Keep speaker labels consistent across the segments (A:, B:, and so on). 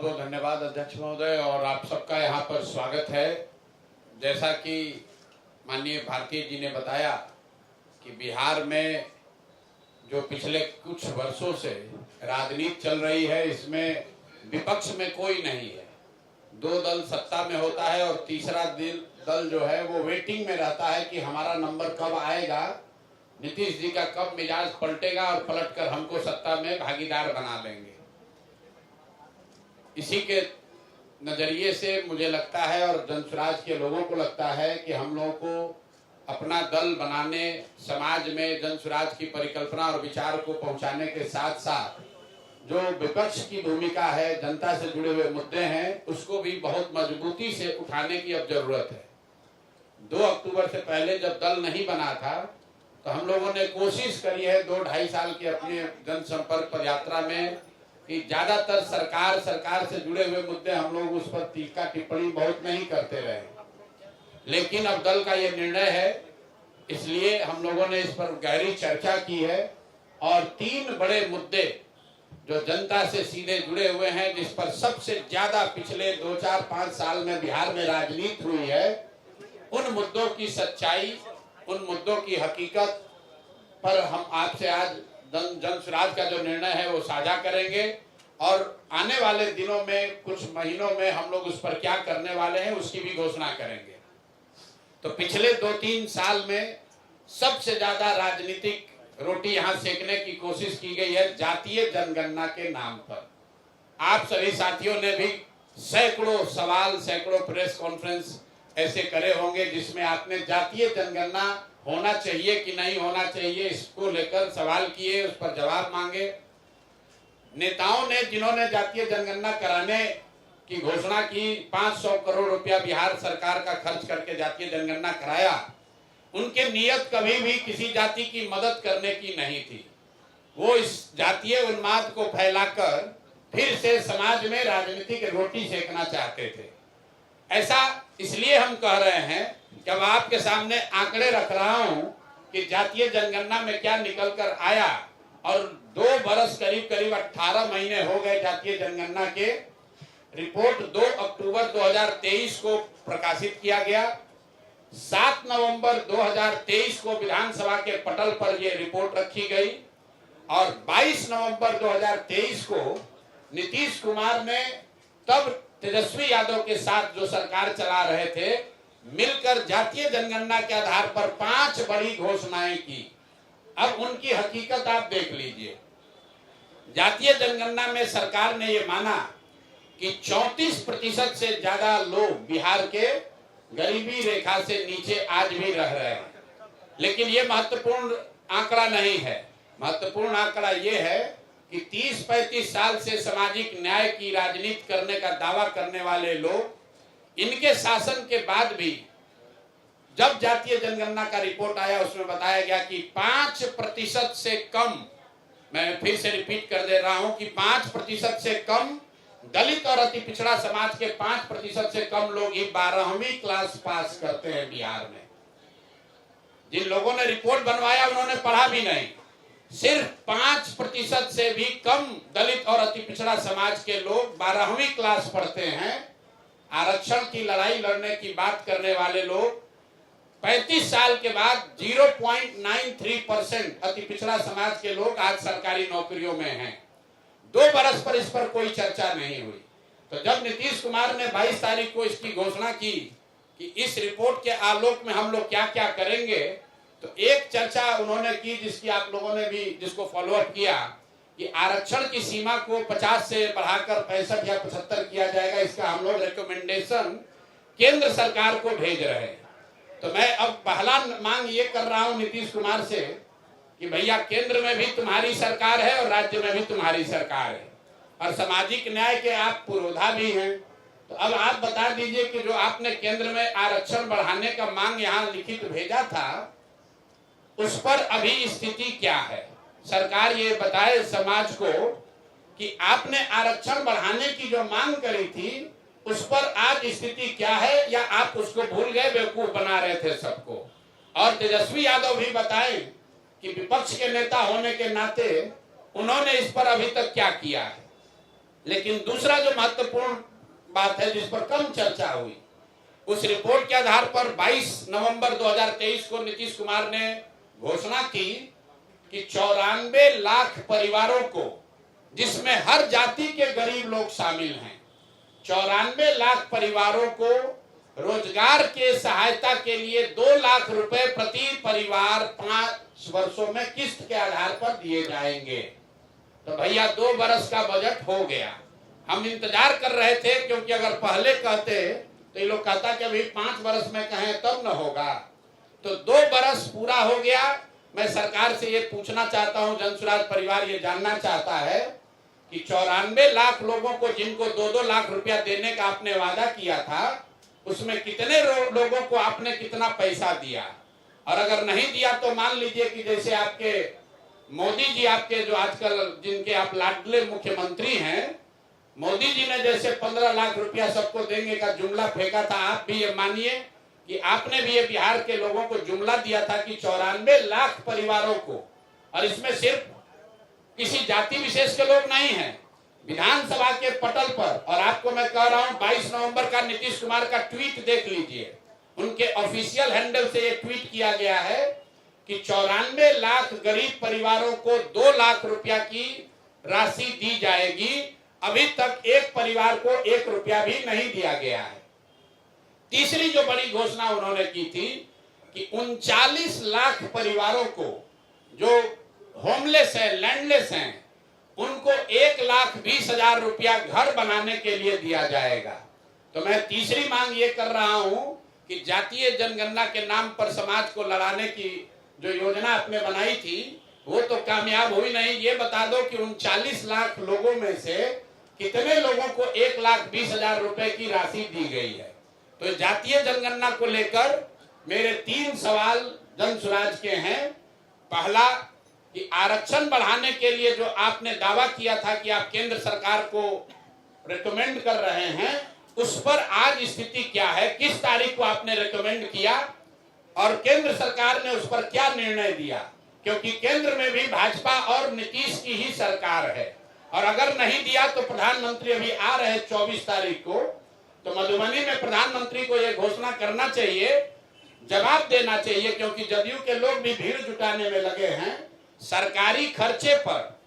A: बहुत बहुत धन्यवाद अध्यक्ष महोदय और आप सबका यहाँ पर स्वागत है। जैसा कि माननीय भारती जी ने बताया कि बिहार में जो पिछले कुछ वर्षों से राजनीति चल रही है, इसमें विपक्ष में कोई नहीं है। दो दल सत्ता में होता है और तीसरा दल जो है वो वेटिंग में रहता है कि हमारा नंबर कब आएगा, नीतीश जी का कब मिजाज पलटेगा और पलटकर हमको सत्ता में भागीदार बना लेंगे। इसी के नजरिए से मुझे लगता है और जनसुराज के लोगों को लगता है कि हम लोगों को अपना दल बनाने, समाज में जनसुराज की परिकल्पना और विचार को पहुंचाने के साथ साथ जो विपक्ष की भूमिका है, जनता से जुड़े हुए मुद्दे हैं, उसको भी बहुत मजबूती से उठाने की अब जरूरत है। 2 अक्टूबर से पहले जब दल नहीं बना था तो हम लोगों ने कोशिश करी है 2-2.5 साल की अपने जनसंपर्क पद यात्रा में कि ज्यादातर सरकार से जुड़े हुए मुद्दे हम लोग उस पर टीका टिप्पणी बहुत नहीं करते रहे। लेकिन अब दल का ये निर्णय है, इसलिए हम लोगों ने इस पर गहरी चर्चा की है और 3 बड़े मुद्दे जो जनता से सीधे जुड़े हुए हैं, जिस पर सबसे ज्यादा पिछले 2-4-5 साल में बिहार में राजनीति हुई है, उन मुद्दों की सच्चाई, उन मुद्दों की हकीकत पर हम आपसे आज जनसुराज का जो निर्णय है वो साझा करेंगे और आने वाले दिनों में, कुछ महीनों में हम लोग उस पर क्या करने वाले हैं उसकी भी घोषणा करेंगे। तो पिछले 2-3 साल में सबसे ज्यादा राजनीतिक रोटी यहाँ सेकने की कोशिश की गई है जातीय जनगणना के नाम पर। आप सभी साथियों ने भी सैकड़ों सवाल, सैकड़ों प्रेस कॉन्फ्रेंस ऐसे करे होंगे जिसमें आपने जातीय जनगणना होना चाहिए कि नहीं होना चाहिए इसको लेकर सवाल किए, उस पर जवाब मांगे। नेताओं ने, जिन्होंने जातीय जनगणना कराने की घोषणा की, 500 करोड़ रुपया बिहार सरकार का खर्च करके जातीय जनगणना कराया, उनके नियत कभी भी किसी जाति की मदद करने की नहीं थी। वो इस जातीय उन्माद को फैलाकर फिर से समाज में राजनीतिक रोटी सेकना चाहते थे। ऐसा इसलिए हम कह रहे हैं कि अब आपके सामने आंकड़े रख रहा हूं कि जातीय जनगणना में क्या निकल कर आया और 2 बरस करीब 18 महीने हो गए जातीय जनगणना के। रिपोर्ट 2 अक्टूबर 2023 को प्रकाशित किया गया। 7 नवंबर 2023 को विधानसभा के पटल पर यह रिपोर्ट रखी गई और 22 नवंबर 2023 को नीतीश कुमार ने, तब तेजस्वी यादव के साथ जो सरकार चला रहे थे, मिलकर जातीय जनगणना के आधार पर 5 बड़ी घोषणाएं की। अब उनकी हकीकत आप देख लीजिए। जातीय जनगणना में सरकार ने ये माना कि 34% से ज्यादा लोग बिहार के गरीबी रेखा से नीचे आज भी रह रहे हैं। लेकिन ये महत्वपूर्ण आंकड़ा नहीं है। महत्वपूर्ण आंकड़ा ये है कि 30-35 साल से सामाजिक न्याय की राजनीति करने का दावा करने वाले लोग, इनके शासन के बाद भी जब जातीय जनगणना का रिपोर्ट आया उसमें बताया गया कि 5% से कम, मैं फिर से रिपीट कर दे रहा हूं कि 5% से कम दलित और अति पिछड़ा समाज के 5% से कम लोग ही 12वीं क्लास पास करते हैं बिहार में। जिन लोगों ने रिपोर्ट बनवाया उन्होंने पढ़ा भी नहीं। सिर्फ 5% से भी कम दलित और अति पिछड़ा समाज के लोग 12वीं क्लास पढ़ते हैं। आरक्षण की लड़ाई लड़ने की बात करने वाले लोग 35 साल के बाद 0.93% अति पिछड़ा समाज के लोग आज सरकारी नौकरियों में हैं। 2 बरस पर इस पर कोई चर्चा नहीं हुई। तो जब नीतीश कुमार ने 22 तारीख को इसकी घोषणा की कि इस रिपोर्ट के आलोक में हम लोग क्या क्या करेंगे, तो एक चर्चा उन्होंने की जिसकी आप लोगों ने भी, जिसको फॉलोअप किया, कि आरक्षण की सीमा को 50 से बढ़ाकर 65 या 75 किया जाएगा। इसका हम लोग रिकमेंडेशन केंद्र सरकार को भेज रहे हैं। तो मैं अब पहला मांग ये कर रहा हूं नीतीश कुमार से कि भैया, केंद्र में भी तुम्हारी सरकार है और राज्य में भी तुम्हारी सरकार है और सामाजिक न्याय के आप पुरोधा भी हैं। तो अब आप बता दीजिए कि जो आपने केंद्र में आरक्षण बढ़ाने का मांग यहाँ लिखित भेजा था, उस पर अभी स्थिति क्या है। सरकार ये बताए समाज को कि आपने आरक्षण बढ़ाने की जो मांग करी थी उस पर आज स्थिति क्या है, या आप उसको भूल गए, बेवकूफ बना रहे थे सबको। और तेजस्वी यादव भी बताएं कि विपक्ष के नेता होने के नाते उन्होंने इस पर अभी तक क्या किया है। लेकिन दूसरा जो महत्वपूर्ण बात है जिस पर कम चर्चा हुई, उस रिपोर्ट के आधार पर 22 नवंबर 2023 को नीतीश कुमार ने घोषणा की कि 94 लाख परिवारों को, जिसमें हर जाति के गरीब लोग शामिल हैं, 94 लाख परिवारों को रोजगार के सहायता के लिए 2 लाख रुपए प्रति परिवार 5 वर्षों में किस्त के आधार पर दिए जाएंगे। तो भैया 2 बरस का बजट हो गया। हम इंतजार कर रहे थे, क्योंकि अगर पहले कहते तो ये लोग कहता कि अभी 5 बरस में कहें तब न होगा। तो 2 बरस पूरा हो गया। मैं सरकार से ये पूछना चाहता हूं, जनसुराज परिवार ये जानना चाहता है कि 94 लाख लोगों को जिनको 2-2 लाख रुपया देने का आपने वादा किया था, उसमें कितने लोगों को आपने कितना पैसा दिया? और अगर नहीं दिया तो मान लीजिए कि जैसे आपके मोदी जी, आपके जो आजकल जिनके आप लाडले मुख्यमंत्री हैं, मोदी जी ने जैसे 15 लाख रुपया सबको देंगे का जुमला फेंका था, आप भी ये मानिए कि आपने भी ये बिहार के लोगों को जुमला दिया था कि 94 लाख परिवारों को, और इसमें सिर्फ किसी जाति विशेष के लोग नहीं हैं, विधानसभा के पटल पर। और आपको मैं कह रहा हूं 22 नवंबर का नीतीश कुमार का ट्वीट देख लीजिए, उनके ऑफिशियल हैंडल से ये ट्वीट किया गया है कि 94 लाख गरीब परिवारों को 2 लाख रुपया की राशि दी जाएगी। अभी तक एक परिवार को 1 रुपया भी नहीं दिया गया है। तीसरी जो बड़ी घोषणा उन्होंने की थी कि 39 लाख परिवारों को जो होमलेस है, लैंडलेस हैं, उनको 1,20,000 रुपया घर बनाने के लिए दिया जाएगा। तो मैं तीसरी मांग ये कर रहा हूं कि जातीय जनगणना के नाम पर समाज को लड़ाने की जो योजना आपने बनाई थी वो तो कामयाब हुई नहीं। ये बता दो कि 39 लाख लोगों में से कितने लोगों को 1,20,000 रुपए की राशि दी गई है। तो जातीय जनगणना को लेकर मेरे 3 सवाल जनसुराज के हैं। पहला कि आरक्षण बढ़ाने के लिए जो आपने दावा किया था कि आप केंद्र सरकार को रिकमेंड कर रहे हैं, उस पर आज स्थिति क्या है? किस तारीख को आपने रिकमेंड किया और केंद्र सरकार ने उस पर क्या निर्णय दिया? क्योंकि केंद्र में भी भाजपा और नीतीश की ही सरकार है, और अगर नहीं दिया तो प्रधानमंत्री अभी आ रहे 24 तारीख को, तो मधुबनी में प्रधानमंत्री को यह घोषणा करना चाहिए, जवाब देना चाहिए, क्योंकि जदयू के लोग भी भीड़ जुटाने में लगे हैं। सरकारी खर्चे पर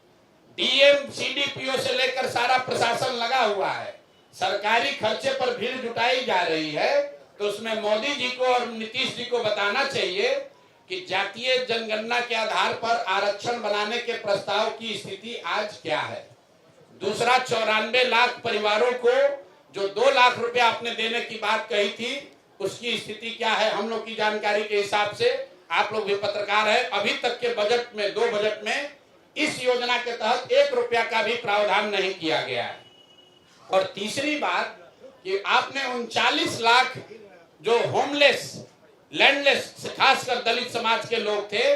A: डीएम सीडीपीओ से लेकर सारा प्रशासन लगा हुआ है, सरकारी खर्चे पर भीड़ जुटाई जा रही है। तो उसमें मोदी जी को और नीतीश जी को बताना चाहिए कि जातीय जनगणना के आधार पर आरक्षण बनाने के प्रस्ताव की स्थिति आज क्या है। दूसरा, 94 लाख परिवारों को जो 2 लाख रुपया आपने देने की बात कही थी, उसकी स्थिति क्या है? हम लोग की जानकारी के हिसाब से, आप लोग भी पत्रकार है, अभी तक के बजट में 2 बजट में इस योजना के तहत 1 रुपया का भी प्रावधान नहीं किया गया है। और तीसरी बात कि आपने 39 लाख जो होमलेस, लैंडलेस, खासकर दलित समाज के लोग थे,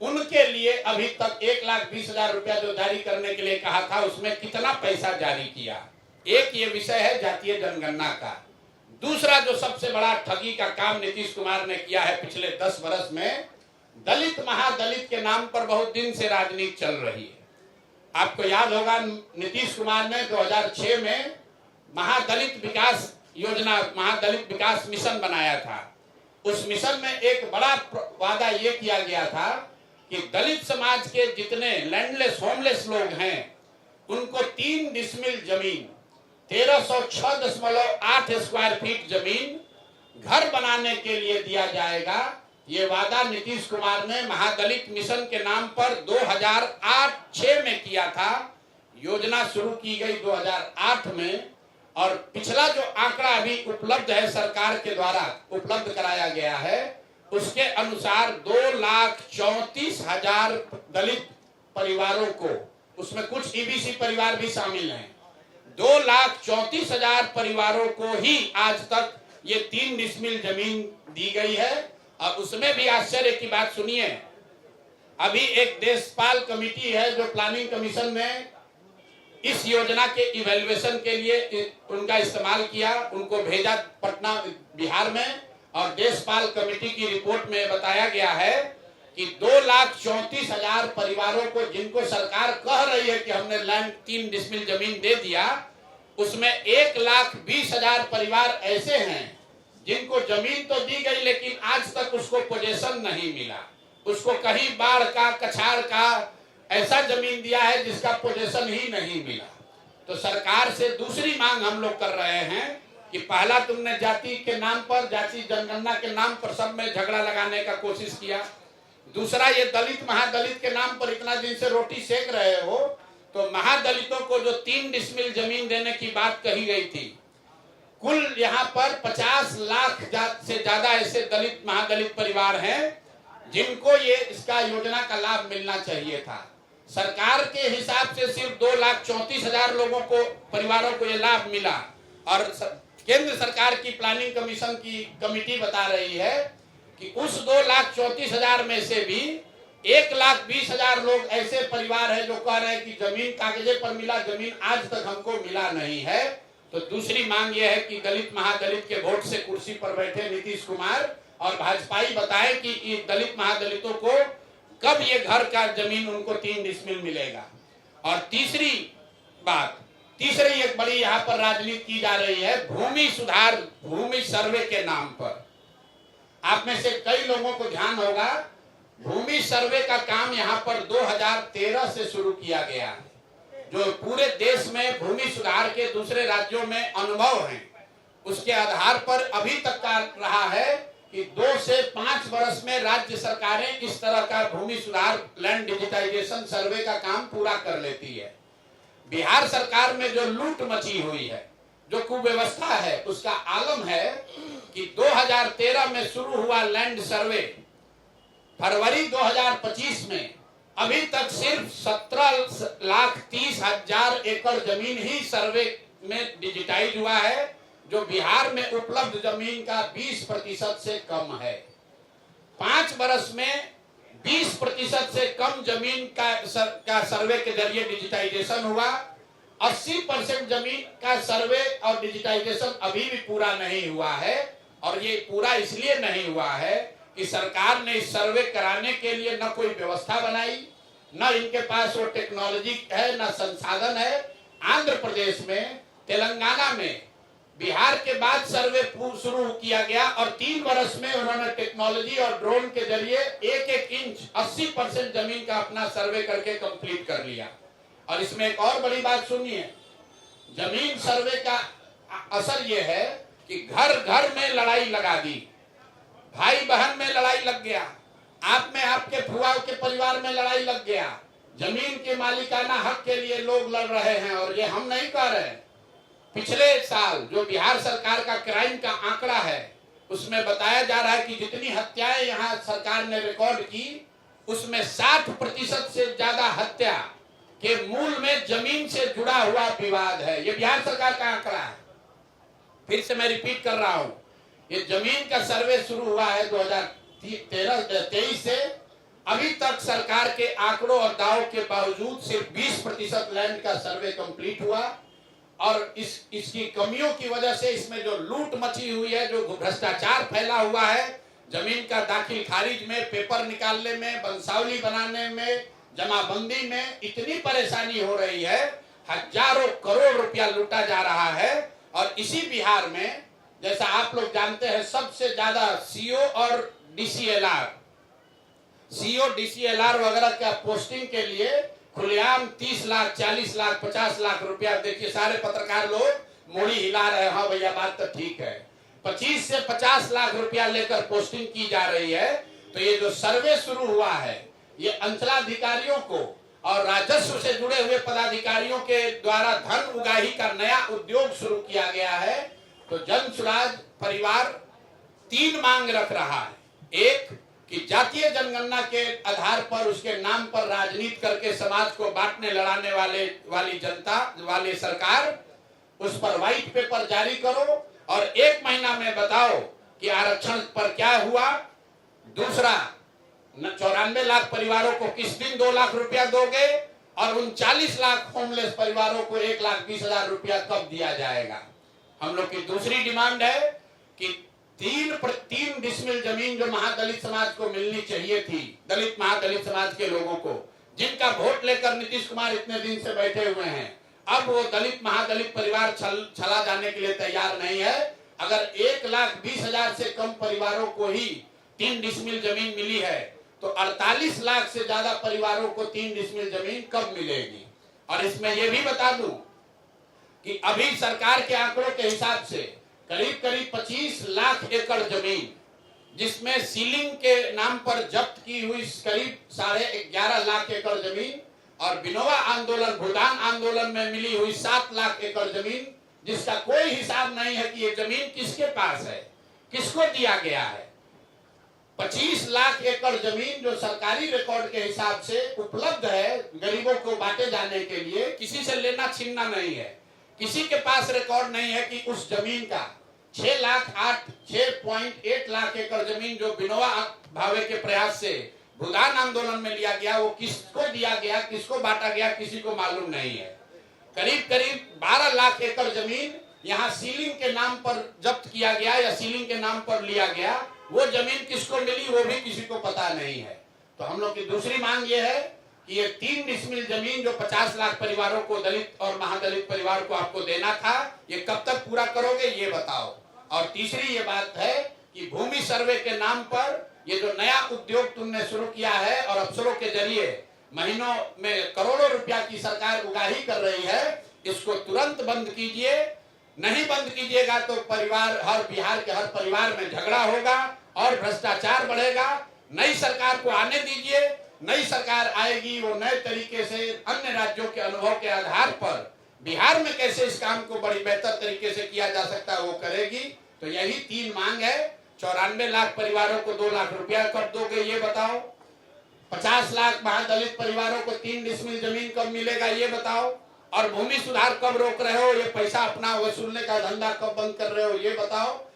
A: उनके लिए अभी तक 1,20,000 रुपया जो जारी करने के लिए कहा था, उसमें कितना पैसा जारी किया? एक ये विषय है जातीय जनगणना का। दूसरा जो सबसे बड़ा ठगी का काम नीतीश कुमार ने किया है पिछले 10 वर्ष में, दलित महादलित के नाम पर बहुत दिन से राजनीति चल रही है। आपको याद होगा नीतीश कुमार ने 2006 में महादलित विकास योजना, महादलित विकास मिशन बनाया था। उस मिशन में एक बड़ा वादा ये किया गया था कि दलित समाज के जितने लैंडलेस, होमलेस लोग हैं, उनको 3 डिसमिल जमीन, 1306.8 स्क्वायर फीट जमीन घर बनाने के लिए दिया जाएगा। ये वादा नीतीश कुमार ने महादलित मिशन के नाम पर 2008-06 में किया था। योजना शुरू की गई 2008 में, और पिछला जो आंकड़ा अभी उपलब्ध है, सरकार के द्वारा उपलब्ध कराया गया है, उसके अनुसार 2,34,000 दलित परिवारों को, उसमें कुछ ईबीसी परिवार भी शामिल हैं, 2,34,000 परिवारों को ही आज तक ये 3 डिसमिल जमीन दी गई है। और उसमें भी आश्चर्य की बात सुनिए, अभी एक देशपाल कमेटी है जो प्लानिंग कमीशन में इस योजना के इवैल्यूएशन के लिए उनका इस्तेमाल किया, उनको भेजा पटना बिहार में, और देशपाल कमेटी की रिपोर्ट में बताया गया है कि 2,34,000 परिवारों को, जिनको सरकार कह रही है कि हमने लैंड 3 डिसमिल जमीन दे दिया, उसमें 1,20,000 परिवार ऐसे हैं जिनको जमीन तो दी गई लेकिन आज तक उसको पोजेशन नहीं मिला। उसको कहीं बाढ़ का, कछाड़ का ऐसा जमीन दिया है जिसका पोजेशन ही नहीं मिला। तो सरकार से दूसरी मांग हम लोग कर रहे हैं कि पहला तुमने जाति के नाम पर, जाति जनगणना के नाम पर सब में झगड़ा लगाने का कोशिश किया। दूसरा, ये दलित महादलित के नाम पर इतना दिन से रोटी सेक रहे हो, तो महादलितों को जो 3 डिसमिल जमीन देने की बात कही गई थी, कुल यहाँ पर 50 लाख से ज्यादा ऐसे दलित महादलित परिवार हैं जिनको ये इसका योजना का लाभ मिलना चाहिए था। सरकार के हिसाब से सिर्फ 2,34,000 लोगों को, परिवारों को ये लाभ मिला, और केंद्र सरकार की प्लानिंग कमीशन की कमेटी बता रही है कि उस 2,34,000 में से भी 1,20,000 लोग ऐसे परिवार हैं जो कह रहे हैं कि जमीन कागजे पर मिला, जमीन आज तक हमको मिला नहीं है। तो दूसरी मांग यह है कि दलित महादलित के वोट से कुर्सी पर बैठे नीतीश कुमार और भाजपाई बताएं कि दलित महादलितों को कब ये घर का जमीन उनको 3 डिसमिल मिलेगा। और तीसरी बात, तीसरी एक बड़ी यहाँ पर राजनीति की जा रही है भूमि सुधार, भूमि सर्वे के नाम पर। आप में से कई लोगों को ध्यान होगा, भूमि सर्वे का काम यहाँ पर 2013 से शुरू किया गया है। जो पूरे देश में भूमि सुधार के दूसरे राज्यों में अनुभव हैं, उसके आधार पर अभी तक का रहा है कि 2 से 5 वर्ष में राज्य सरकारें इस तरह का भूमि सुधार, लैंड डिजिटाइजेशन सर्वे का काम पूरा कर लेती है। बिहार सरकार में जो लूट मची हुई है, जो कुव्यवस्था है, उसका आलम है कि 2013 में शुरू हुआ लैंड सर्वे, फरवरी 2025 में अभी तक सिर्फ 17,30,000 एकड़ जमीन ही सर्वे में डिजिटाइज हुआ है, जो बिहार में उपलब्ध जमीन का 20% से कम है। 5 वर्ष में 20% से कम जमीन का सर्वे के जरिए डिजिटाइजेशन हुआ। 80% जमीन का सर्वे और डिजिटाइजेशन अभी भी पूरा नहीं हुआ है, और ये पूरा इसलिए नहीं हुआ है कि सरकार ने इस सर्वे कराने के लिए न कोई व्यवस्था बनाई, न इनके पास वो टेक्नोलॉजी है, न संसाधन है। आंध्र प्रदेश में, तेलंगाना में बिहार के बाद सर्वे शुरू किया गया और 3 वर्ष में उन्होंने टेक्नोलॉजी और ड्रोन के जरिए 1-1 इंच 80% जमीन का अपना सर्वे करके कंप्लीट कर लिया। और इसमें एक और बड़ी बात सुनिए, जमीन सर्वे का असर यह है कि घर घर में लड़ाई लगा दी, भाई बहन में लड़ाई लग गया, आप में आपके फुआ के परिवार में लड़ाई लग गया। जमीन के मालिकाना हक के लिए लोग लड़ रहे हैं, और ये हम नहीं कह रहे। पिछले साल जो बिहार सरकार का क्राइम का आंकड़ा है, उसमें बताया जा रहा है कि जितनी हत्याएं यहाँ सरकार ने रिकॉर्ड की, उसमें 60% से ज्यादा हत्या के मूल में जमीन से जुड़ा हुआ विवाद है। ये बिहार सरकार का आंकड़ा है। फिर से मैं रिपीट कर रहा हूं, ये जमीन का सर्वे शुरू हुआ है 2023 से। अभी तक सरकार के आंकड़ों और दावों के बावजूद सिर्फ 20% लैंड का सर्वे कंप्लीट हुआ, और इसकी कमियों की वजह से इसमें जो लूट मची हुई है, जो भ्रष्टाचार फैला हुआ है, जमीन का दाखिल खारिज में, पेपर निकालने में, वंशावली बनाने में, जमाबंदी में इतनी परेशानी हो रही है, हजारों करोड़ रुपया लूटा जा रहा है। और इसी बिहार में, जैसा आप लोग जानते हैं, सबसे ज्यादा सीओ और डीसीएलआर वगैरह का पोस्टिंग के लिए खुलेआम 30 लाख, 40 लाख, 50 लाख रुपया, देखिए सारे पत्रकार लोग मोड़ी हिला रहे हैं, हाँ भैया बात तो ठीक है, 25 से 50 लाख रुपया लेकर पोस्टिंग की जा रही है। तो ये जो सर्वे शुरू हुआ है, ये अंचलाधिकारियों को और राजस्व से जुड़े हुए पदाधिकारियों के द्वारा धन उगाही का नया उद्योग शुरू किया गया है। तो जन सुराज परिवार 3 मांग रख रहा है। एक, कि जातीय जनगणना के आधार पर, उसके नाम पर राजनीति करके समाज को बांटने लड़ाने वाली जनता वाली सरकार, उस पर व्हाइट पेपर जारी करो और 1 महीना में बताओ कि आरक्षण पर क्या हुआ। दूसरा, 94 लाख परिवारों को किस दिन 2 लाख रुपया दोगे, और उन 40 लाख होमलेस परिवारों को 1,20,000 रुपया कब दिया जाएगा। हम लोग की दूसरी डिमांड है कि तीन डिसमिल जमीन जो महादलित समाज को मिलनी चाहिए थी, दलित महादलित समाज के लोगों को, जिनका वोट लेकर नीतीश कुमार इतने दिन से बैठे हुए हैं, अब वो दलित महादलित परिवार चला जाने के लिए तैयार नहीं है। अगर 1,20,000 से कम परिवारों को ही 3 डिसमिल जमीन मिली है तो 48 लाख से ज्यादा परिवारों को 3 डिसमिल जमीन कब मिलेगी। और इसमें यह भी बता दूं कि अभी सरकार के आंकड़ों के हिसाब से करीब करीब 25 लाख एकड़ जमीन, जिसमें सीलिंग के नाम पर जब्त की हुई करीब 11.5 लाख एकड़ जमीन और विनोबा आंदोलन, भूदान आंदोलन में मिली हुई 7 लाख एकड़ जमीन, जिसका कोई हिसाब नहीं है कि ये जमीन किसके पास है, किसको दिया गया है। 25 लाख एकड़ जमीन जो सरकारी रिकॉर्ड के हिसाब से उपलब्ध है गरीबों को बांटे जाने के लिए, किसी से लेना छीनना नहीं है। किसी के पास रिकॉर्ड नहीं है कि उस जमीन का 6.8 लाख एकड़ जमीन जो विनोबा भावे के प्रयास से भूदान आंदोलन में लिया गया, वो किसको दिया गया, किसको बांटा गया, किसी को मालूम नहीं है। करीब करीब 12 लाख एकड़ जमीन यहाँ सीलिंग के नाम पर जब्त किया गया या सीलिंग के नाम पर लिया गया, वो जमीन किसको मिली वो भी किसी को पता नहीं है। तो हम लोग की दूसरी मांग ये है कि ये 3 डिसमिल जमीन जो 50 लाख परिवारों को, दलित और महादलित परिवार को आपको देना था, ये कब तक पूरा करोगे ये बताओ। और तीसरी ये बात है कि भूमि सर्वे के नाम पर ये जो नया उद्योग तुमने शुरू किया है और अफसरों के जरिए महीनों में करोड़ों रुपया की सरकार उगाही कर रही है, इसको तुरंत बंद कीजिए। नहीं बंद कीजिएगा तो बिहार के हर परिवार में झगड़ा होगा और भ्रष्टाचार बढ़ेगा। नई सरकार को आने दीजिए, नई सरकार आएगी, वो नए तरीके से अन्य राज्यों के अनुभव के आधार पर बिहार में कैसे इस काम को बड़ी बेहतर तरीके से किया जा सकता है वो करेगी। तो यही 3 मांग है। 94 लाख परिवारों को 2 लाख रुपया कब दोगे ये बताओ। 50 लाख महादलित परिवारों को 3 डिसमिल जमीन कब मिलेगा ये बताओ। और भूमि सुधार कब रोक रहे हो, ये पैसा अपना वसूलने का धंधा कब बंद कर रहे हो ये बताओ।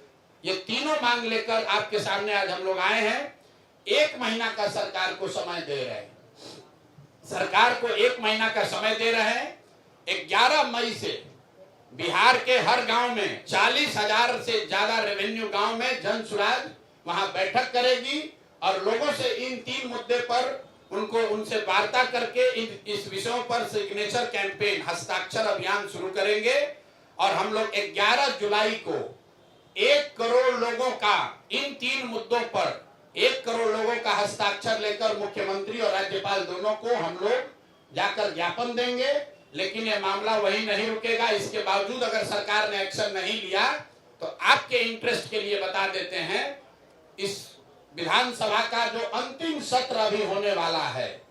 A: ये तीनों मांग लेकर आपके सामने आज हम लोग आए हैं। 1 महीना का सरकार को समय दे रहे हैं, सरकार को 1 महीना का समय दे रहे हैं। 11 मई से बिहार के हर गांव में 40,000 से ज्यादा रेवेन्यू गांव में जन सुराज वहां बैठक करेगी और लोगों से इन 3 मुद्दे पर उनसे वार्ता करके इस विषयों पर सिग्नेचर कैंपेन, हस्ताक्षर अभियान शुरू करेंगे। और हम लोग 11 जुलाई को 1 करोड़ लोगों का इन 3 मुद्दों पर 1 करोड़ लोगों का हस्ताक्षर लेकर मुख्यमंत्री और राज्यपाल दोनों को हम लोग जाकर ज्ञापन देंगे। लेकिन ये मामला वही नहीं रुकेगा। इसके बावजूद अगर सरकार ने एक्शन नहीं लिया तो आपके इंटरेस्ट के लिए बता देते हैं, इस विधानसभा का जो अंतिम सत्र अभी होने वाला है,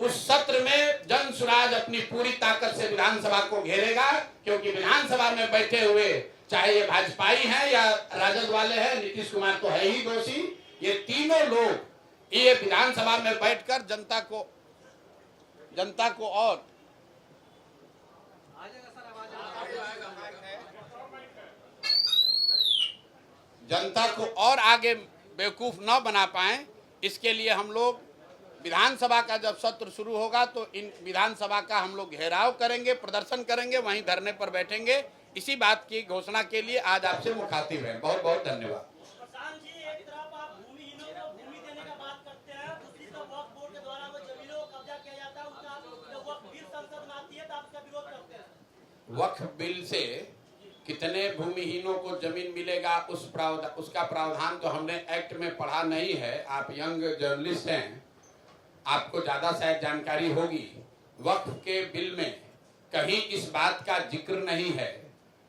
A: उस सत्र में जन सुराज अपनी पूरी ताकत से विधानसभा को घेरेगा। क्योंकि विधानसभा में बैठे हुए चाहे ये भाजपाई हैं या राजद वाले हैं, नीतीश कुमार तो है ही दोषी, ये तीनों लोग ये विधानसभा में बैठकर जनता को और आगे बेवकूफ न बना पाए, इसके लिए हम लोग विधानसभा का जब सत्र शुरू होगा तो इन विधानसभा का हम लोग घेराव करेंगे, प्रदर्शन करेंगे, वहीं धरने पर बैठेंगे। इसी बात की घोषणा के लिए आज आपसे मुखातिब है। बहुत बहुत धन्यवाद।
B: एक तरफ आप भूमिहीनों को भूमि देने का बात करते हैं, दूसरी तरफ वक्फ बोर्ड के द्वारा वो जमीनों को कब्जा किया जाता है, उसका वक्फ बिल संसद में आती है तो आप उसका विरोध करते हैं।
A: वक्फ बिल से कितने भूमिहीनों को जमीन मिलेगा उसका प्रावधान तो हमने एक्ट में पढ़ा नहीं है। आप यंग जर्नलिस्ट हैं, आपको ज्यादा शायद जानकारी होगी। वक्फ के बिल में कहीं इस बात का जिक्र नहीं है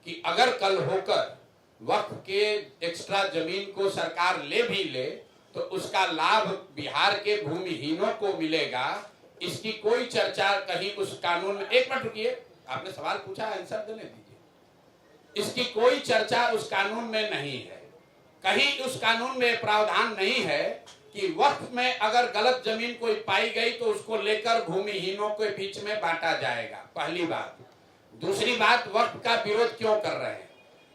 A: कि अगर कल होकर वक्फ के एक्स्ट्रा जमीन को सरकार ले भी ले तो उसका लाभ बिहार के भूमिहीनों को मिलेगा। इसकी कोई चर्चा कहीं उस कानून में, एक मिनट रुकिए, आपने सवाल पूछा, आंसर देने दीजिए। इसकी कोई चर्चा उस कानून में नहीं है। कहीं उस कानून में प्रावधान नहीं है कि वक्फ में अगर गलत जमीन कोई पाई गई तो उसको लेकर भूमिहीनों के बीच में बांटा जाएगा। पहली बात। दूसरी बात, वक्फ का विरोध क्यों कर रहे हैं?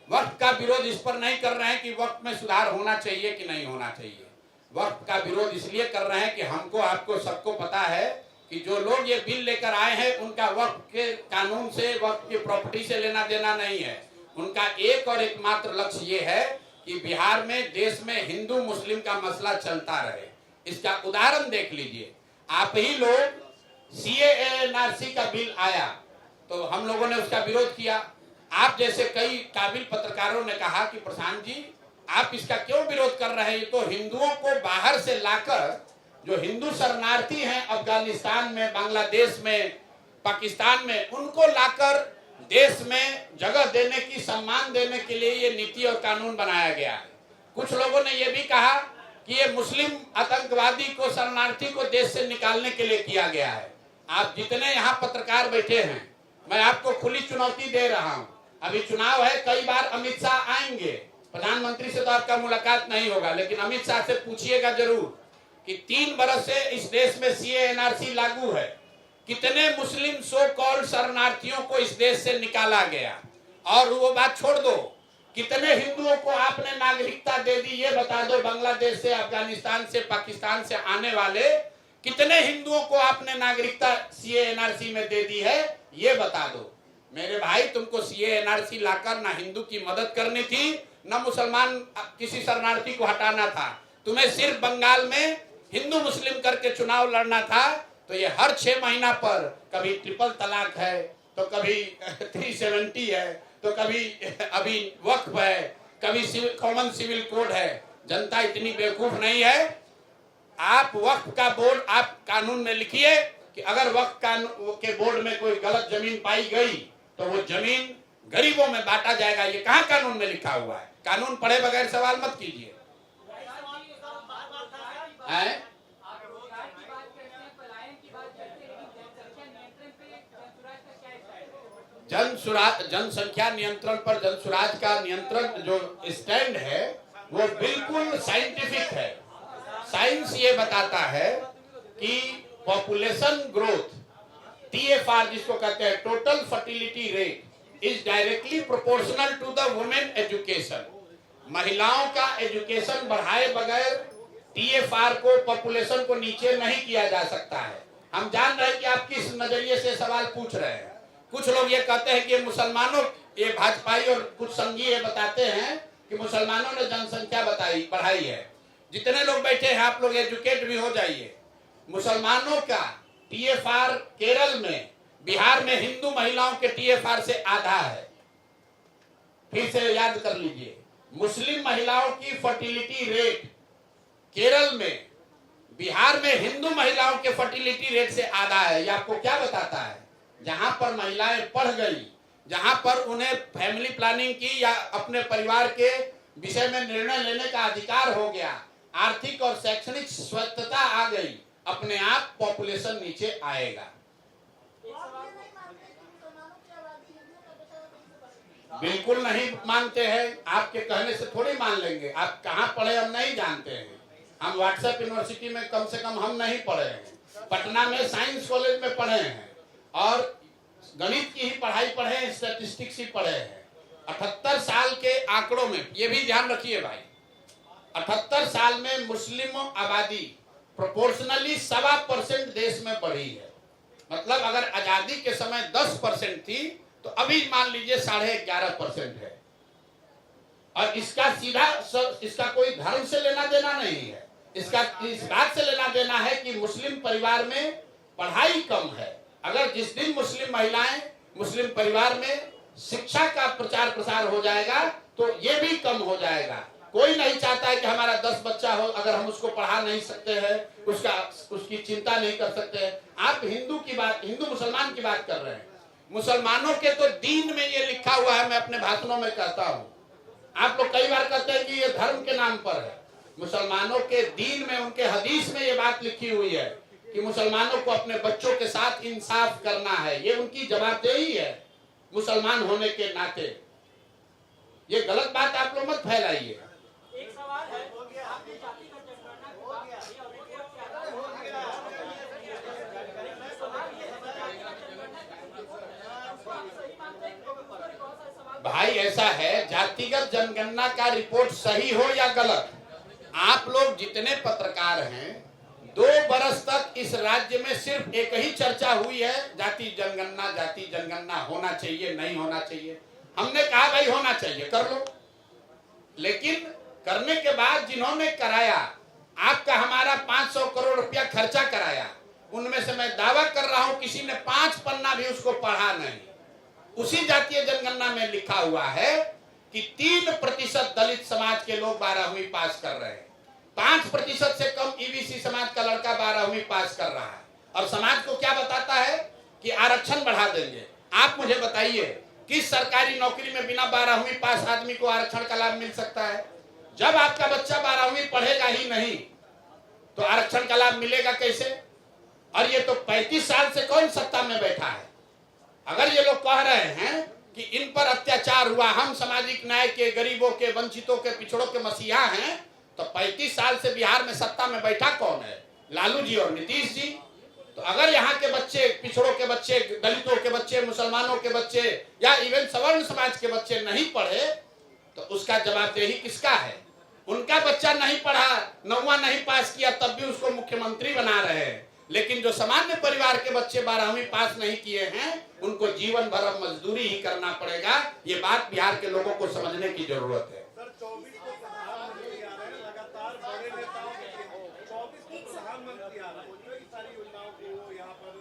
A: वक्फ का विरोध इस पर नहीं कर रहे हैं कि वक्फ में सुधार होना चाहिए कि नहीं होना चाहिए। वक्फ का विरोध इसलिए कर रहे हैं कि हमको, आपको, सबको पता है कि जो लोग ये बिल लेकर आए हैं उनका वक्फ के कानून से, वक्फ की प्रॉपर्टी से लेना देना नहीं है। उनका एक और एकमात्र लक्ष्य ये है कि बिहार में देश में हिंदू मुस्लिम का मसला चलता रहे। इसका उदाहरण देख लीजिए, आप ही लोग CAA-NRC का बिल आया तो हम लोगों ने उसका विरोध किया। आप जैसे कई काबिल पत्रकारों ने कहा कि प्रशांत जी आप इसका क्यों विरोध कर रहे हैं, तो हिंदुओं को बाहर से लाकर, जो हिंदू शरणार्थी हैं अफगानिस्तान में, बांग्लादेश में, पाकिस्तान में, उनको लाकर देश में जगह देने की, सम्मान देने के लिए ये नीति और कानून बनाया गया है। कुछ लोगों ने ये भी कहा कि ये मुस्लिम आतंकवादी को, शरणार्थी को देश से निकालने के लिए किया गया है। आप जितने यहाँ पत्रकार बैठे हैं, मैं आपको खुली चुनौती दे रहा हूँ। अभी चुनाव है, कई बार अमित शाह आएंगे, प्रधानमंत्री से तो आपका मुलाकात नहीं होगा, लेकिन अमित शाह से पूछिएगा जरूर कि 3 बरस से इस देश में CAA-NRC लागू है, कितने मुस्लिम सो कॉल्ड शरणार्थियों को इस देश से निकाला गया। और वो बात छोड़ दो, कितने हिंदुओं को आपने नागरिकता दे दी, ये बता दो। बांग्लादेश से, अफगानिस्तान से, पाकिस्तान से आने वाले कितने हिंदुओं को आपने नागरिकता CAA-NRC में दे दी है, ये बता दो। मेरे भाई, तुमको CAA-NRC लाकर ना हिंदू की मदद करनी थी, न मुसलमान किसी शरणार्थी को हटाना था। तुम्हें सिर्फ बंगाल में हिंदू मुस्लिम करके चुनाव लड़ना था। तो ये हर 6 महीना पर कभी ट्रिपल तलाक है, तो कभी 370 है, तो कभी अभी वक्फ है, कभी कॉमन सिविल कोड है। जनता इतनी बेवकूफ नहीं है। आप वक्फ का बोर्ड आप कानून में लिखिए कि अगर वक्फ के बोर्ड में कोई गलत जमीन पाई गई तो वो जमीन गरीबों में बांटा जाएगा। ये कहाँ कानून में लिखा हुआ है? कानून पढ़े बगैर सवाल मत कीजिए। जनसंख्या नियंत्रण पर जनसुराज का नियंत्रण जो स्टैंड है वो बिल्कुल साइंटिफिक है। साइंस ये बताता है कि पॉपुलेशन ग्रोथ, TFR जिसको कहते हैं, total fertility rate, is directly proportional to the women education. महिलाओं का एजुकेशन बढ़ाए बगैर TFR को, पॉपुलेशन को नीचे नहीं किया जा सकता है। हम जान रहे हैं कि आप किस नजरिए से सवाल पूछ रहे हैं। कुछ लोग ये कहते हैं कि मुसलमानों, ये भाजपाई और कुछ संघी ये बताते हैं कि मुसलमानों ने जनसंख्या बढ़ाई है। जितने लोग बैठे हैं आप लोग एजुकेट भी हो जाइए। मुसलमानों का TFR केरल में, बिहार में हिंदू महिलाओं के TFR से आधा है। फिर से याद कर लीजिए, मुस्लिम महिलाओं की फर्टिलिटी रेट केरल में, बिहार में हिंदू महिलाओं के फर्टिलिटी रेट से आधा है। ये आपको क्या बताता है? जहां पर महिलाएं पढ़ गई, जहां पर उन्हें फैमिली प्लानिंग की या अपने परिवार के विषय में निर्णय लेने का अधिकार हो गया, आर्थिक और शैक्षणिक स्वायत्तता आ गई, अपने आप पॉपुलेशन नीचे आएगा। बिल्कुल नहीं मानते हैं, आपके कहने से थोड़ी मान लेंगे। आप कहाँ पढ़े हम नहीं जानते हैं। हम व्हाट्सएप यूनिवर्सिटी में कम से कम हम नहीं पढ़े हैं। पटना में साइंस कॉलेज में पढ़े हैं और गणित की ही पढ़ाई पढ़े हैं, स्टैटिस्टिक्स ही पढ़े हैं। 78 साल के आंकड़ों में, ये भी ध्यान रखिए भाई, 78 साल में मुस्लिम आबादी प्रोपोर्शनली 7% देश में बढ़ी है। मतलब अगर आजादी के समय 10% थी तो अभी मान लीजिए 11.5% है। और इसका सीधा इसका कोई धर्म से लेना देना नहीं है। इसका इस बात से लेना देना है कि मुस्लिम परिवार में पढ़ाई कम है। अगर जिस दिन मुस्लिम महिलाएं, मुस्लिम परिवार में शिक्षा का प्रचार प्रसार हो जाएगा तो ये भी कम हो जाएगा। कोई नहीं चाहता है कि हमारा 10 बच्चा हो, अगर हम उसको पढ़ा नहीं सकते हैं, उसकी चिंता नहीं कर सकते हैं। आप हिंदू मुसलमान की बात कर रहे हैं। मुसलमानों के तो दीन में ये लिखा हुआ है, मैं अपने भाषणों में कहता हूँ। आप लोग कई बार कहते हैं कि ये धर्म के नाम पर है। मुसलमानों के दीन में, उनके हदीस में ये बात लिखी हुई है कि मुसलमानों को अपने बच्चों के साथ इंसाफ करना है। ये उनकी जवाबदेही है मुसलमान होने के नाते। ये गलत बात आप लोग मत फैलाइए।
B: एक सवाल है, आपने जातिगत जनगणना की बात करी और रिपोर्ट के आधार पर
A: भाई ऐसा है, जातिगत जनगणना का रिपोर्ट सही हो या गलत, आप लोग जितने पत्रकार हैं, 2 बरस तक इस राज्य में सिर्फ एक ही चर्चा हुई है, जाति जनगणना होना चाहिए, नहीं होना चाहिए। हमने कहा भाई होना चाहिए, कर लो। लेकिन करने के बाद जिन्होंने कराया, आपका हमारा 500 करोड़ रुपया खर्चा कराया, उनमें से मैं दावा कर रहा हूं किसी ने 5 पन्ना भी उसको पढ़ा नहीं। उसी जातीय जनगणना में लिखा हुआ है कि 3% दलित समाज के लोग 12वीं पास कर रहे हैं, 5% से कम ईबीसी समाज का लड़का 12वीं पास कर रहा है, और समाज को क्या बताता है कि आरक्षण बढ़ा देंगे। आप मुझे बताइए किस सरकारी नौकरी में बिना 12वीं पास आदमी को आरक्षण का लाभ मिल सकता है? जब आपका बच्चा 12वीं पढ़ेगा ही नहीं तो आरक्षण का लाभ मिलेगा कैसे? और ये तो 35 साल से कौन सत्ता में बैठा है? अगर ये लोग कह रहे हैं कि इन पर अत्याचार हुआ, हम सामाजिक न्याय के, गरीबों के, वंचितों के, पिछड़ों के मसीहा हैं, तो 35 साल से बिहार में सत्ता में बैठा कौन है? लालू जी और नीतीश जी। तो अगर यहाँ के बच्चे, पिछड़ों के बच्चे, दलितों के बच्चे, मुसलमानों के बच्चे या इवन सवर्ण समाज के बच्चे नहीं पढ़े तो उसका जवाबदेही किसका है? उनका बच्चा नहीं पढ़ा, 9वां नहीं पास किया, तब भी उसको मुख्यमंत्री बना रहे हैं। लेकिन जो सामान्य परिवार के बच्चे 12वीं पास नहीं किए हैं, उनको जीवन भर अब मजदूरी ही करना पड़ेगा। ये बात बिहार के लोगों को समझने की जरूरत है।
C: सर 24 को प्रधानमंत्री आ रहे हैं, लगातार बड़े नेताओं के 24 को प्रधानमंत्री आ रहे हैं, जो सारी योजनाओं को वो यहाँ पर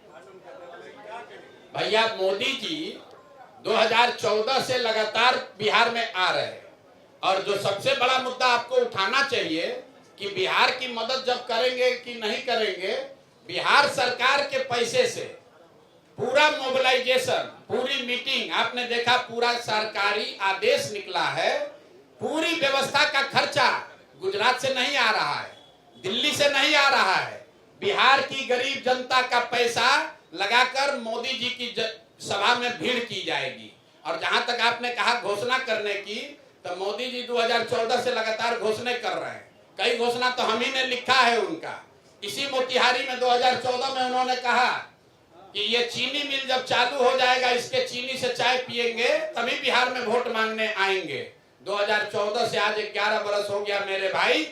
C: भाषण करने वाले क्या कहेंगे?
A: भैया मोदी जी 2014 से लगातार बिहार में आ रहे हैं, और जो सबसे बड़ा मुद्दा आपको उठाना चाहिए कि बिहार की मदद जब करेंगे कि नहीं करेंगे, बिहार सरकार के पैसे से पूरा मोबिलाइजेशन, पूरी मीटिंग, आपने देखा पूरा सरकारी आदेश निकला है, पूरी व्यवस्था का खर्चा गुजरात से नहीं आ रहा है, दिल्ली से नहीं आ रहा है, बिहार की गरीब जनता का पैसा लगाकर मोदी जी की सभा में भीड़ की जाएगी। और जहां तक आपने कहा घोषणा करने की, तो मोदी जी 2014 से लगातार घोषणा कर रहे हैं। कई घोषणा तो हम ही ने लिखा है उनका। इसी मोतिहारी में 2014 में उन्होंने कहा कि ये चीनी मिल जब चालू हो जाएगा, इसके चीनी से चाय पिएंगे तभी बिहार में वोट मांगने आएंगे। 2014 से आज 11 बरस हो गया मेरे भाई,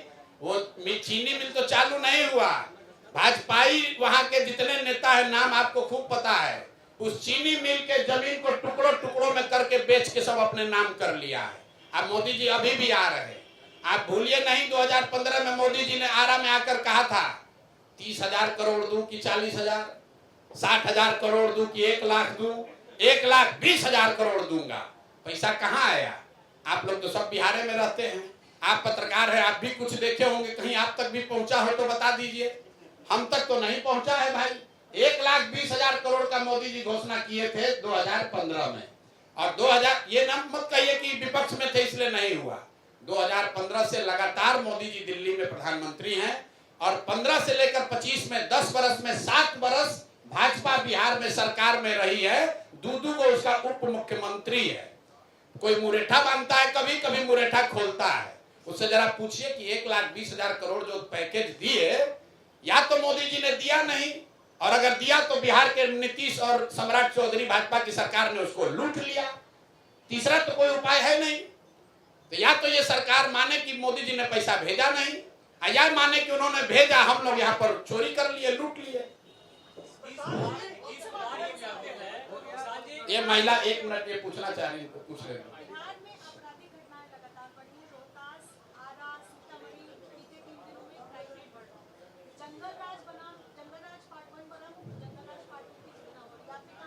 A: वो चीनी मिल तो चालू नहीं हुआ। भाजपाई वहां के जितने नेता है, नाम आपको खूब पता है, उस चीनी मिल के जमीन को टुकड़ों टुकड़ों में करके बेच के सब अपने नाम कर लिया है। अब मोदी जी अभी भी आ रहे हैं, आप भूलिए नहीं 2015 में मोदी जी ने आरा में आकर कहा था 30,000 करोड़ दूं कि 40,000, 60,000 करोड़ दूं कि 1 लाख दूं, 1,20,000 करोड़ दूंगा। पैसा कहाँ आया? आप लोग तो सब बिहार में रहते हैं, आप पत्रकार हैं, आप भी कुछ देखे होंगे, कहीं आप तक भी पहुंचा हो तो बता दीजिए। हम तक तो नहीं पहुंचा है भाई। 1,20,000 करोड़ का मोदी जी घोषणा किए थे 2015 में, और 2000, ये नाम मत कहिए कि विपक्ष में थे इसलिए नहीं हुआ। 2015 से लगातार मोदी जी दिल्ली में प्रधानमंत्री हैं, और 15 से लेकर 25 में 10 बरस में 7 बरस भाजपा बिहार में सरकार में रही है। दूदू को उसका उप मुख्यमंत्री है। कोई मुरेठा बांधता है, कभी कभी मुरेठा खोलता है, उससे जरा पूछिए कि 1,20,000 करोड़ जो पैकेज दिए, या तो मोदी जी ने दिया नहीं, और अगर दिया तो बिहार के नीतीश और सम्राट चौधरी भाजपा की सरकार ने उसको लूट लिया। तीसरा तो कोई उपाय है नहीं। तो या तो ये सरकार माने कि मोदी जी ने पैसा भेजा नहीं, या माने कि उन्होंने भेजा, हम लोग यहाँ पर चोरी कर लिए, लूट लिए। ये महिला 1 मिनट ये पूछना चाह रही है, पूछ लेना।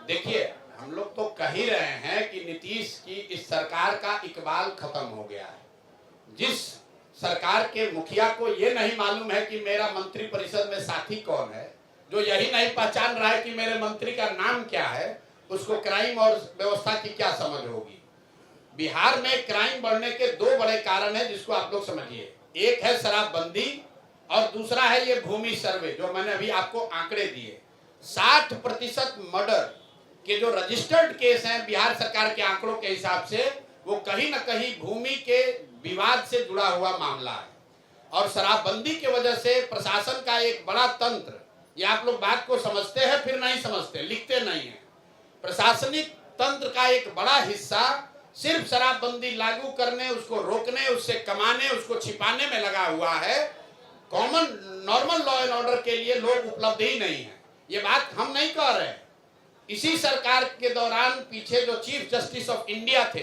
A: देखिए, हम लोग तो कह ही रहे हैं कि नीतीश की इस सरकार का इकबाल खत्म हो गया है। जिस सरकार के मुखिया को ये नहीं मालूम है कि मेरा मंत्री परिषद में साथी कौन है, जो यही नहीं पहचान रहा है कि मेरे मंत्री का नाम क्या है, उसको क्राइम और व्यवस्था की क्या समझ होगी। बिहार में क्राइम बढ़ने के 2 बड़े कारण हैं, जिसको आप लोग समझिए। एक है शराबबंदी, और दूसरा है ये भूमि सर्वे, जो मैंने अभी आपको आंकड़े दिए। 60% मर्डर के जो रजिस्टर्ड केस हैं बिहार सरकार के आंकड़ों के हिसाब से, वो कहीं ना कहीं भूमि के विवाद से जुड़ा हुआ मामला है। और शराबबंदी की वजह से प्रशासन का एक बड़ा तंत्र, ये आप लोग बात को समझते हैं फिर नहीं समझते, लिखते नहीं है। प्रशासनिक तंत्र का एक बड़ा हिस्सा सिर्फ शराबबंदी लागू करने, उसको रोकने, उससे कमाने, उसको छिपाने में लगा हुआ है। Common normal law and order के लिए लोग उपलब्ध ही नहीं है। ये बात हम नहीं कह रहे। इसी सरकार के दौरान पीछे जो चीफ जस्टिस ऑफ इंडिया थे,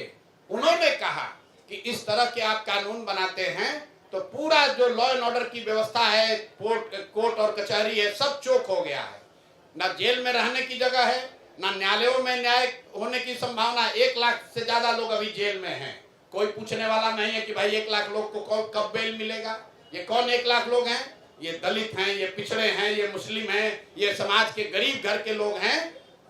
A: उन्होंने कहा कि इस तरह के आप कानून बनाते हैं तो पूरा जो लॉ एंड ऑर्डर की व्यवस्था है, कोर्ट और कचहरी है, सब चोक हो गया है। ना जेल में रहने की जगह है, ना न्यायालयों में न्याय होने की संभावना। 1 लाख से ज्यादा लोग अभी जेल में हैं। कोई पूछने वाला नहीं है कि भाई 1 लाख लोग को कब बेल मिलेगा। ये कौन 1 लाख लोग हैं? ये दलित हैं, ये पिछड़े हैं, ये मुस्लिम हैं, ये समाज के गरीब घर के लोग हैं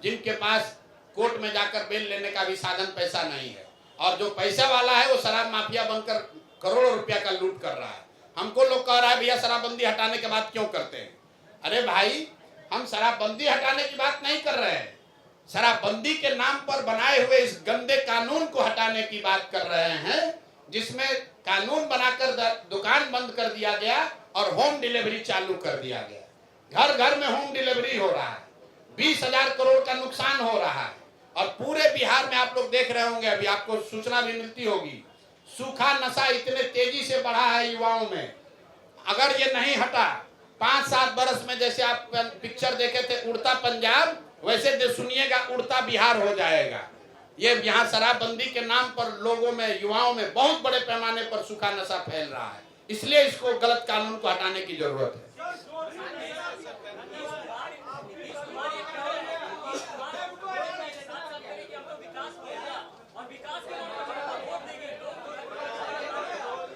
A: जिनके पास कोर्ट में जाकर बेल लेने का भी साधन पैसा नहीं है। और जो पैसा वाला है वो शराब माफिया बनकर करोड़ों रुपया का लूट कर रहा है। हमको लोग कह रहा है भैया शराबबंदी हटाने के बाद क्यों करते हैं? अरे भाई, हम शराबबंदी हटाने की बात नहीं कर रहे हैं, शराबबंदी के नाम पर बनाए हुए इस गंदे कानून को हटाने की बात कर रहे हैं, जिसमें कानून बनाकर दुकान बंद कर दिया गया और होम डिलीवरी चालू कर दिया गया। घर घर में होम डिलीवरी हो रहा है, 20,000 करोड़ का नुकसान हो रहा है। और पूरे बिहार में आप लोग देख रहे होंगे, अभी आपको सूचना भी मिलती होगी, सूखा नशा इतने तेजी से बढ़ा है युवाओं में। अगर ये नहीं हटा 5-7 बरस में, जैसे आप पिक्चर देखे थे उड़ता पंजाब, वैसे सुनिएगा उड़ता बिहार हो जाएगा। ये यहाँ शराबबंदी के नाम पर लोगों में, युवाओं में बहुत बड़े पैमाने पर सूखा नशा फैल रहा है। इसलिए इसको गलत कानून को हटाने की जरूरत है।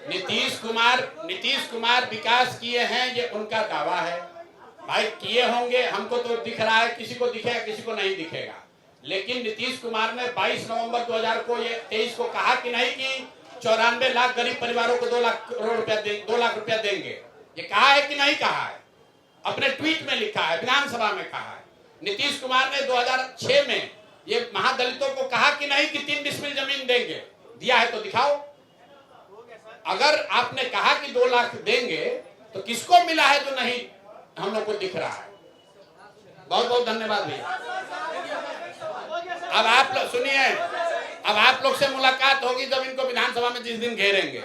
A: नीतीश कुमार विकास किए हैं, ये उनका दावा है। भाई किए होंगे, हमको तो दिख रहा है, किसी को दिखेगा किसी को नहीं दिखेगा। लेकिन नीतीश कुमार ने 22 नवंबर 2023 को कहा कि नहीं कि 94 लाख गरीब परिवारों को 2 लाख रुपया देंगे। ये कहा है कि नहीं कहा है? अपने ट्वीट में लिखा है, विधानसभा में कहा है। नीतीश कुमार ने 2006 में ये महादलितों को कहा कि नहीं कि 3 डिसमिल जमीन देंगे। दिया है तो दिखाओ। अगर आपने कहा कि 2 लाख देंगे तो किसको मिला है जो नहीं हम लोग को दिख रहा है? बहुत बहुत धन्यवाद भैया। अब आप लोग सुनिए, अब आप लोग से मुलाकात होगी जब इनको विधानसभा में जिस दिन घेरेंगे।